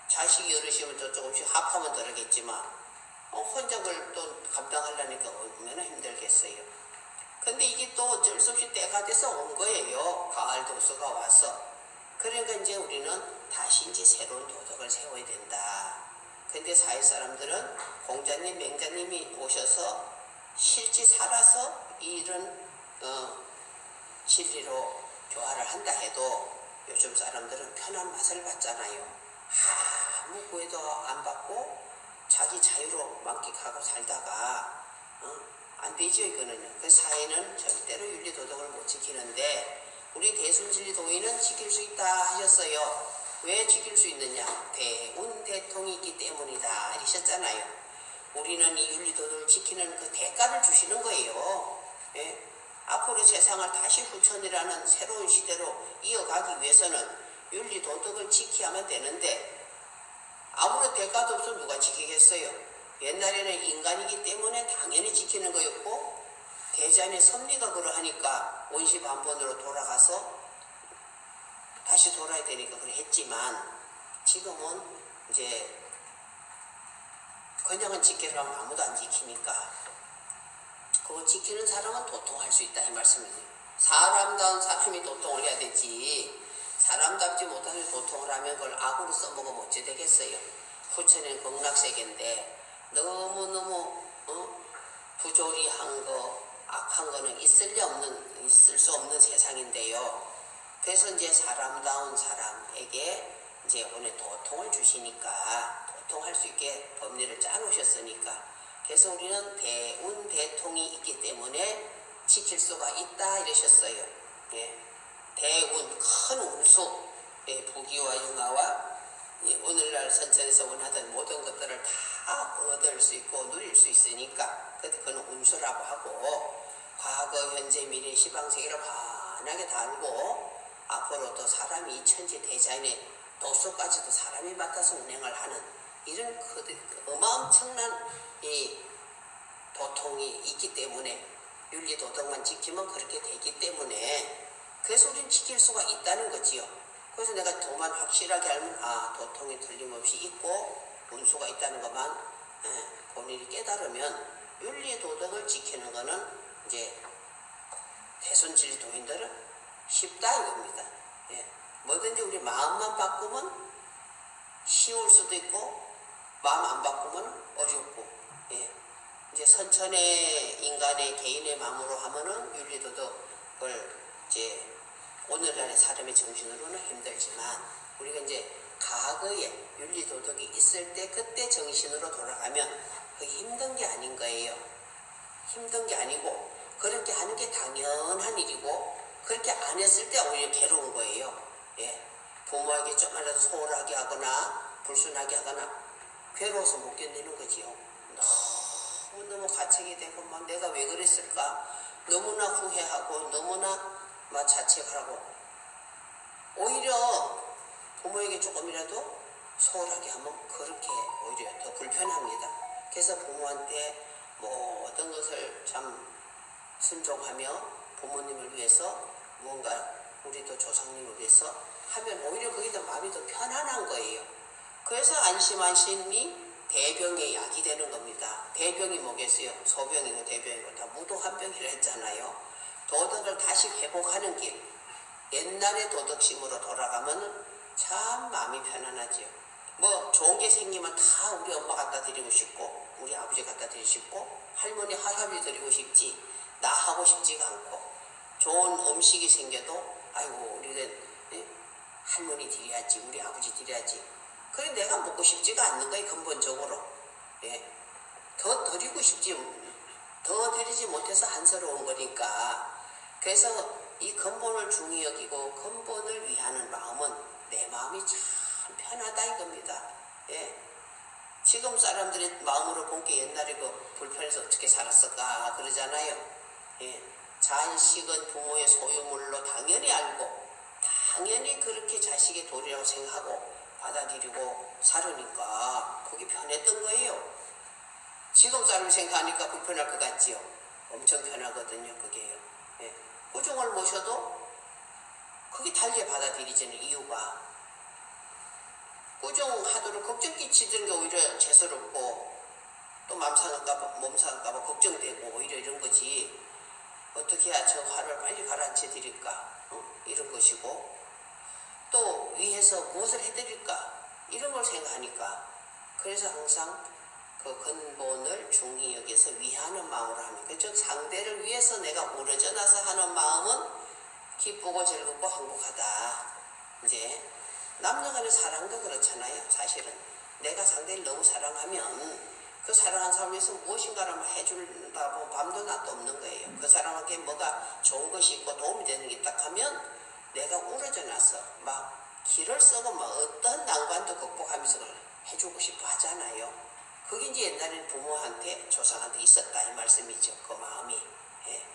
자식이 어르시면 또 조금씩 합하면 들어겠지만 혼자 그걸 또 감당하려니까 얼마나 힘들겠어요. 근데 이게 또 어쩔 수 없이 때가 돼서 온 거예요. 가을 도수가 와서. 그러니까 이제 우리는 다시 이제 새로운 도덕을 세워야 된다. 근데 사회 사람들은 공자님, 맹자님이 오셔서 실제 살아서 이런 진리로 교화를 한다 해도 요즘 사람들은 편한 맛을 봤잖아요. 아무 구애도 안 받고 자기 자유로 만끽하고 살다가 안 되죠 이거는요. 그 사회는 절대로 윤리도덕을 못 지키는데 우리 대순진리도인은 지킬 수 있다 하셨어요. 왜 지킬 수 있느냐? 대운대통이 있기 때문이다 이러셨잖아요. 우리는 이 윤리도덕을 지키는 그 대가를 주시는 거예요. 예? 앞으로 세상을 다시 후천이라는 새로운 시대로 이어가기 위해서는 윤리도덕을 지켜야만 되는데 아무런 대가도 없으면 누가 지키겠어요? 옛날에는 인간이기 때문에 당연히 지키는 거였고 대자연의 섭리가 그러하니까 원시반본으로 돌아가서 다시 돌아야 되니까 그래 했지만 지금은 이제 그냥은 지키려면 아무도 안 지키니까 그거 지키는 사람은 도통할 수 있다 이 말씀이에요. 사람다운 사람이 도통을 해야 되지 사람답지 못하는 도통을 하면 그걸 악으로 써먹으면 어찌 되겠어요. 후천엔 극락세계인데 너무너무 부조리한 거 악한 거는 있을 수 없는 세상인데요. 그래서 이제 사람다운 사람에게 이제 오늘 도통을 주시니까 도통할 수 있게 법리를 짜놓으셨으니까 그래서 우리는 대운대통이 있기 때문에 지킬 수가 있다 이러셨어요. 예. 대운 큰 운수 부귀와 영화와 오늘날 선천에서 원하던 모든 것들을 다 얻을 수 있고 누릴 수 있으니까 그건 운수라고 하고 과거 현재 미래 시방세계를 환하게 다 알고 앞으로 또 사람이 천지 대자연의 도수까지도 사람이 맡아서 운행을 하는 이런 어마어마한 이 도통이 있기 때문에 윤리도덕만 지키면 그렇게 되기 때문에 그래서 우리는 지킬 수가 있다는 거지요. 그래서 내가 도만 확실하게 알면 도통이 틀림없이 있고 운수가 있다는 것만 본인이 깨달으면 윤리도덕을 지키는 거는 이제 대순진리도인들은 쉽다 이겁니다. 예. 뭐든지 우리 마음만 바꾸면 쉬울 수도 있고 마음 안 바꾸면 어렵고 예. 이제 선천의 인간의 개인의 마음으로 하면은 윤리도덕을 이제 오늘날의 사람의 정신으로는 힘들지만 우리가 이제 과거에 윤리 도덕이 있을 때 그때 정신으로 돌아가면 그게 힘든 게 아닌 거예요. 힘든 게 아니고 그렇게 하는 게 당연한 일이고 그렇게 안 했을 때 오히려 괴로운 거예요. 예. 부모에게 좀이라도 소홀하게 하거나 불순하게 하거나 괴로워서 못 견디는 거지요. 너무 가책이 되고 막 내가 왜 그랬을까 너무나 후회하고 너무나 막 자책을 하고 오히려 부모에게 조금이라도 소홀하게 하면 그렇게 오히려 더 불편합니다. 그래서 부모한테 모든 것을 참 순종하며 부모님을 위해서 뭔가 우리도 조상님을 위해서 하면 오히려 그게 더 마음이 더 편안한 거예요. 그래서 안심이 대병의 약이 되는 겁니다. 대병이 뭐겠어요? 소병이고 대병이고 다 무도한병이라 했잖아요. 도덕을 다시 회복하는 길, 옛날의 도덕심으로 돌아가면 참 마음이 편안하지요. 뭐 좋은 게 생기면 다 우리 엄마 갖다 드리고 싶고 우리 아버지 갖다 드리고 싶고 할머니 할아버지 드리고 싶지 나 하고 싶지가 않고 좋은 음식이 생겨도 아이고 우리는 할머니 드려야지 우리 아버지 드려야지 그래 내가 먹고 싶지가 않는 거예요. 근본적으로. 예. 더 드리고 싶지 더 드리지 못해서 안쓰러운 거니까. 그래서 이 근본을 중히 여기고 근본을 위하는 마음은 내 마음이 참 편하다 이겁니다. 예. 지금 사람들의 마음으로 본 게 옛날에 그 불편해서 어떻게 살았을까 그러잖아요. 예. 자식은 부모의 소유물로 당연히 알고 당연히 그렇게 자식의 도리라고 생각하고 받아들이고 살으니까 그게 편했던 거예요. 지금 사람이 생각하니까 불편할 것 같지요. 엄청 편하거든요. 그게요. 예. 꾸중을 모셔도 그게 달게 받아들이지는 이유가 꾸중하도록 걱정 끼치는 게 오히려 죄스럽고 또 몸 상할까봐 걱정되고 오히려 이런 거지. 어떻게 해야 저 화를 빨리 가라앉혀 드릴까 이런 것이고 또 위해서 무엇을 해드릴까 이런 걸 생각하니까 그래서 항상 그 근본을 중히 여기서 위하는 마음으로 하는 거죠. 상대를 위해서 내가 우러져 나서 하는 마음은 기쁘고 즐겁고 행복하다. 이제 남녀간의 사랑도 그렇잖아요. 사실은 내가 상대를 너무 사랑하면 그 사랑한 사람을 위해서 무엇인가를 해준다고 밤도 낮도 없는 거예요. 그 사람에게 뭐가 좋은 것이 있고 도움이 되는 게 딱 하면 내가 우러져 나서 막 길을 쓰고 막 어떤 난관도 극복하면서 해주고 싶어 하잖아요. 그게 이제 옛날에는 부모한테 조상한테 있었다 이 말씀이죠. 그 마음이. 예.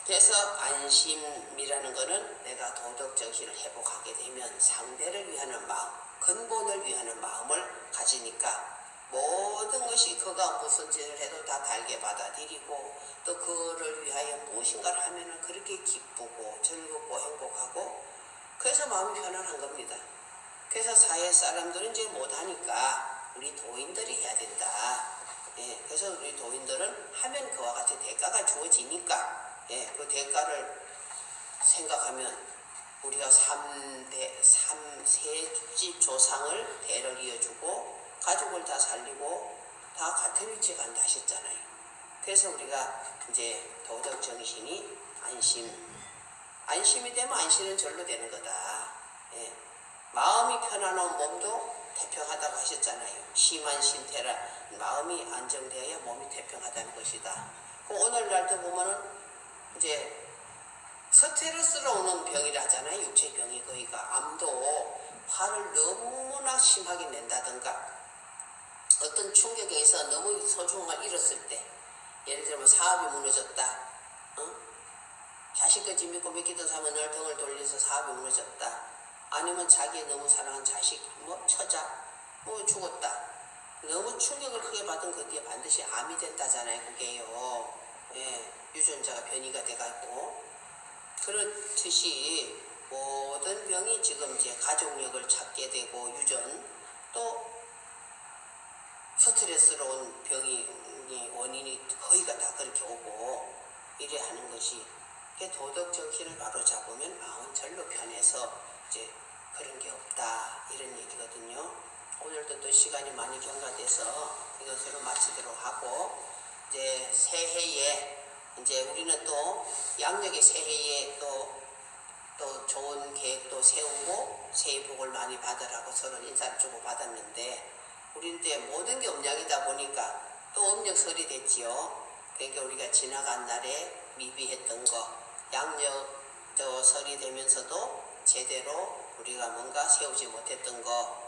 그래서 안심이라는 거는 내가 도덕 정신을 회복하게 되면 상대를 위하는 마음, 근본을 위하는 마음을 가지니까 모든 것이 그가 무슨 짓을 해도 다 달게 받아들이고 또 그를 위하여 무엇인가를 하면은 그렇게 기쁘고 즐겁고 행복하고 그래서 마음이 편안한 겁니다. 그래서 사회 사람들은 이제 못하니까 우리 도인들이 해야 된다. 예, 그래서 우리 도인들은 하면 그와 같이 대가가 주어지니까 예, 그 대가를 생각하면 우리가 세집 조상을 대를 이어주고 가족을 다 살리고 다 같은 위치에 간다 하셨잖아요. 그래서 우리가 이제 도덕 정신이 안심이 되면 안심은 절로 되는 거다. 예. 마음이 편안한 몸도 태평하다고 하셨잖아요. 심한 신태라 마음이 안정되어야 몸이 태평하다는 것이다. 그럼 오늘날도 보면은 이제 스트레스로 오는 병이라 하잖아요. 육체병이 거의가 암도 화를 너무나 심하게 낸다든가 어떤 충격에 의해서 너무 소중한 걸 잃었을 때 예를 들면 사업이 무너졌다. 자식까지 믿고 맡기던 사람은 늘 등을 돌려서 사업이 무너졌다. 아니면 자기 너무 사랑한 자식 처자 죽었다. 너무 충격을 크게 받은 그 뒤에 반드시 암이 된다잖아요. 그게요. 예, 유전자가 변이가 돼가지고 그렇듯이 모든 병이 지금 이제 가족력을 찾게 되고 유전 또 스트레스로운 병이 원인이 거의가 다 그렇게 오고 이래 하는 것이 도덕 정신을 바로 잡으면 마음은 절로 편해서 이제 그런 게 없다 이런 얘기거든요. 오늘도 또 시간이 많이 경과돼서 이것으로 마치도록 하고 이제 새해에 이제 우리는 또 양력의 새해에 또 또 좋은 계획도 세우고 새해 복을 많이 받으라고 서로 인사를 주고 받았는데 우리는 이제 모든 게 음력이다 보니까 또 음력설이 됐지요. 그러니까 우리가 지나간 날에 미비했던 거 양력 설이 되면서도 제대로 우리가 뭔가 세우지 못했던 거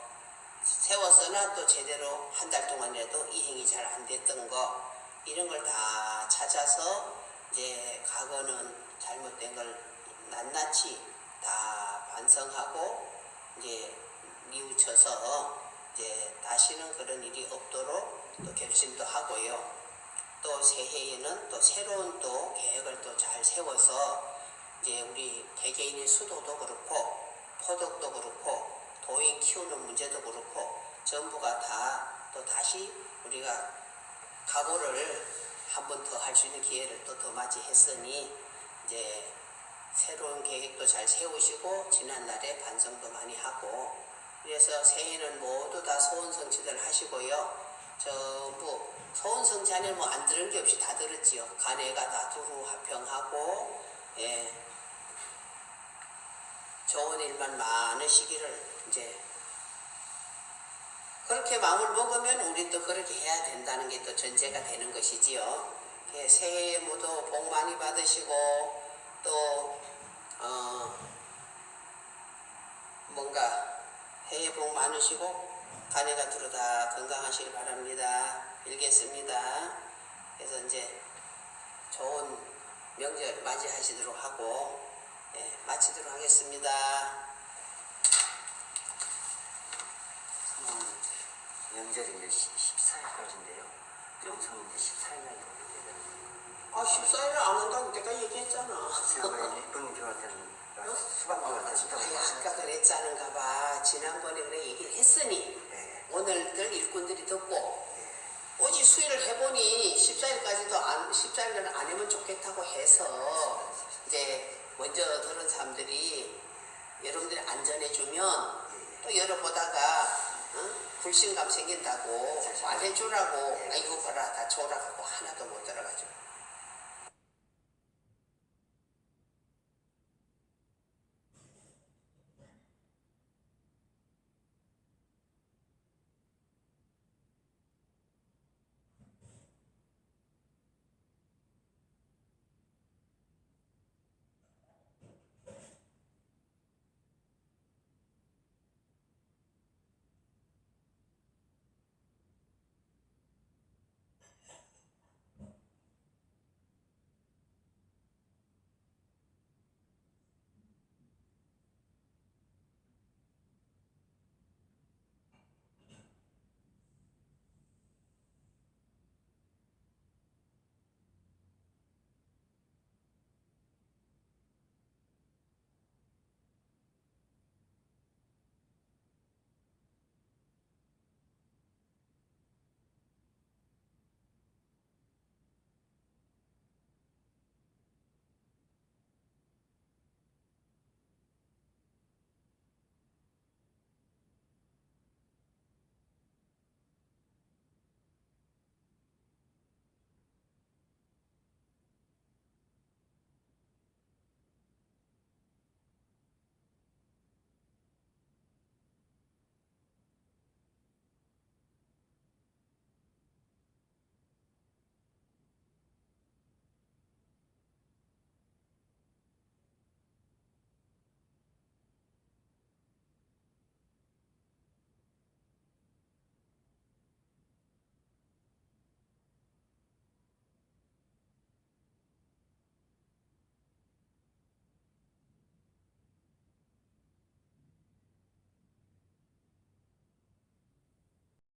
세웠으나 또 제대로 한 달 동안이라도 이행이 잘 안 됐던 거 이런 걸 다 찾아서 이제 과거는 잘못된 걸 낱낱이 다 반성하고 이제 뉘우쳐서 이제 다시는 그런 일이 없도록 또 결심도 하고요. 또 새해에는 또 새로운 또 계획을 또 잘 세워서 이제 우리 개개인의 수도도 그렇고 포덕도 그렇고 도인 키우는 문제도 그렇고 전부가 다 또 다시 우리가 각오를 한 번 더 할 수 있는 기회를 또 더 맞이했으니 이제 새로운 계획도 잘 세우시고 지난날에 반성도 많이 하고 그래서 새해는 모두 다 소원성취들 하시고요. 전부 소원성취 안에 뭐 안 들은 게 없이 다 들었지요. 간해가 다 두루 화평하고 예, 좋은 일만 많으시기를 이제 그렇게 마음을 먹으면 우리 또 그렇게 해야 된다는 게 또 전제가 되는 것이지요. 예, 새해 모두 복 많이 받으시고 또 뭔가 새해 복 많으시고 간해가 두루 다 건강하시길 바랍니다. 빌겠습니다. 그래서 이제 좋은 명절 맞이하시도록 하고 예, 마치도록 하겠습니다. 명절이 이제 14일까지인데요. 평소는 이제 14일날 이루어지거든요. 14일 안 한다고 내가 얘기했잖아. 지난번에 이쁜 교할 때는 수박 교할 때는 또 아까 그랬자는가 봐. 지난번에 그래 얘기를 했으니 네. 오늘들 일꾼들이 듣고 네. 오지 수의를 해보니 14일까지도 14일은 안 하면 좋겠다고 해서 이제 먼저 들은 사람들이 여러분들이 안전해주면 또 열어보다가 불신감 생긴다고 말해주라고 아이고 봐라 다 줘라 하고 하나도 못 들어가지고